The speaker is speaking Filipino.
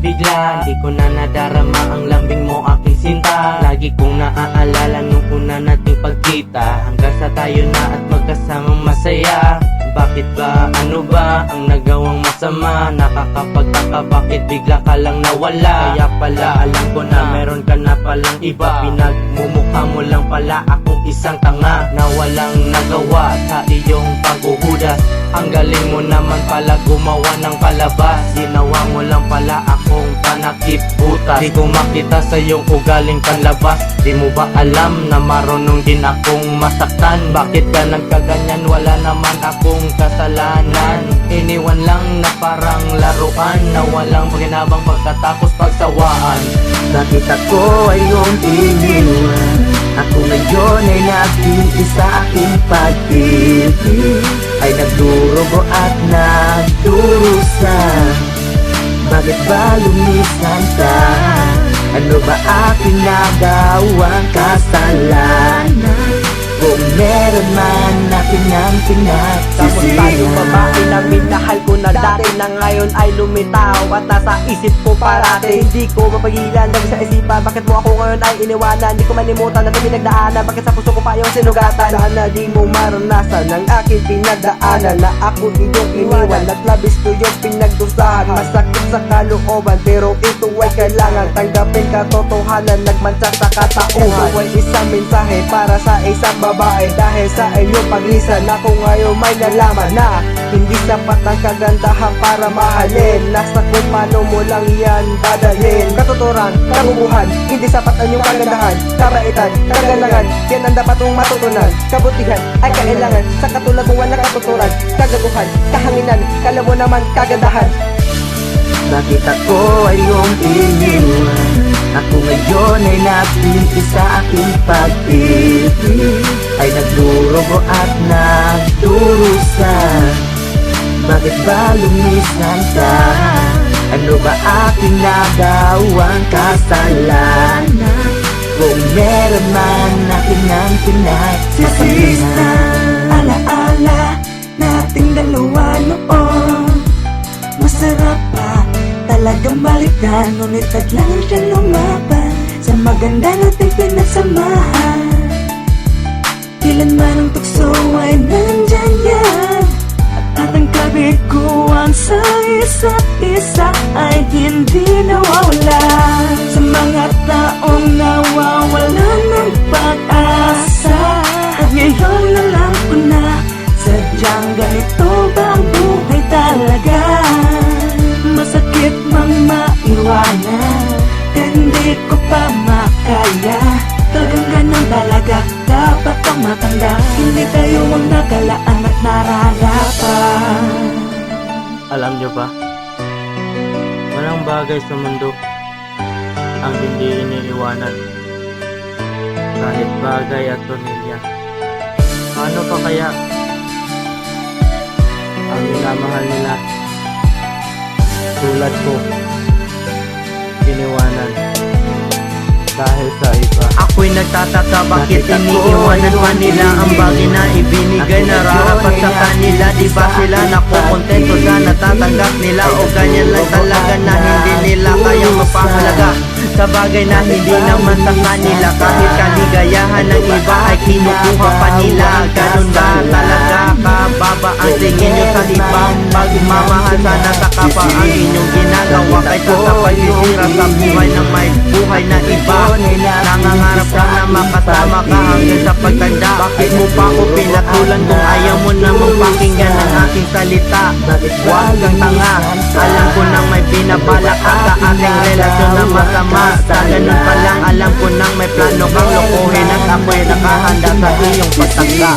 bigla. Di ko na nadarama ang lambing mo aking sinta. Lagi kong naaalala nung una nating pagkita, hanggang sa tayo na at magkasamang masaya. Bakit ba, ano ba ang nagawang masama? Nakakapagtaka, bakit bigla ka lang nawala? Kaya pala alam ko na meron ka na palang iba. Pinagmumukha mo lang pala akong isang tanga na walang nagawa sa iyong paghuhudas. Ang galing mo naman pala gumawa ng palabas. Ginawa mo lang pala akong panakip butas. Di ko makita sa iyong ugaling panlabas. Di mo ba alam na marunong din akong masaktan? Bakit ka nagkaganyan? Wala naman akong kasalanan. Iniwan lang na parang laruan na walang paginabang pagkatapos pagsawaan. Bakit ako ay iyong iniwan? Ako ngayon ay nagtiis sa aking pag-ibig, ay nagdurugo at nagdurusa. Bakit ba lumisan ka? Ano ba aking nagawang kasalanan? Kung meron man aking ang Tapos tayo babae na pinagsisihan, minahal ko na dati, na ngayon ay lumitaw at nasa isip ko parati. Hindi ko mapagilan, lagi sa isipan, bakit mo ako ngayon ay iniwanan? Di ko manimutan na ito pinagdaanan, bakit sa puso ko pa yung sinugatan? Sana di mo maranasan ang aking pinagdaanan, na ako iyong iniwan at labis ko yung pinagdusahan. Masakit sa kalooban, pero ito ay kailangan tanggapin katotohanan. Nagmansa sa katauhan, ito ay isang mensahe para sa isang babae. Dahil sa inyong paglisan, ako ngayon may nalaman na hindi sapat ang kagandahan para mahalin. Nasa kung paano mo lang yan dadalhin. Katuturan, kabubuhan, hindi sapat ang iyong kagandahan. Kabaitan, kagandahan, yan ang dapat mong matutunan. Kabutihan ay kailangan sa katulad mong walang katuturan. Kagaguhan, kahanginan, kala mo naman kagandahan. bakit ako ay iyong iniwan? Ako ngayon ay nagtiis sa aking pag-ibig, ay nagdurugo at nagdurusa. Bakit ba lumisan ka? Ano ba aking nagawang kasalanan? Kung meron man aking ang pinagsisihan. Alaala nating dalawa noon, masarap pa talagang balikan. Ngunit taglangan siya lumaban sa maganda nating pinagsamahan. Kailanman ang tukso ay nandyan yan, at ang kabig ko ang sa isa't isa ay hindi nawawala. Sa mga taong nawawalan ng pag-asa, at ngayon alam ko na sadyang ganito ba ang buhay talaga. Masakit mang maiwanan, hindi ko pa makaya. Talagang ganun talaga, dapat pang matanda. Hindi tayo ang nakalaan at nararapan. Alam nyo ba, walang bagay sa mundo ang hindi iniiwanan, kahit bagay at pamilya. Paano pa kaya ang minamahal nila tulad ko iniwanan dahil sa iba? Ako'y nagtataka, bakit iniiwanan pa nila ang bagay na ibinigay na rarapat sa kanila? Di ba sila nakukontento sa natatanggap nila, o ganyan lang talaga na hindi nila kayang mapahalaga sa bagay na hindi naman sa kanila? Kahit kaligayahan ng iba ay kinukuha pa nila. Ganun ba talaga kababa ang tingin nyo sa ibang pagmamahal? Sana sa kapwa ang inyong ginagawa kaysa sa pagsisira sa buhay ng may buhay na iba. Nangangarap ka na makasama ka hanggang sa pagtanda. Bakit mo pa ako pinatulan kung ayaw mo namang pakinggan ang aking salita? Huwag kang tanga, alam ko nang may binabalak ka sa ating relasyon na masama. Sa ganun pa lang alam ko nang may plano kang lokohin, at ako'y nakahanda sa iyong pagtangka.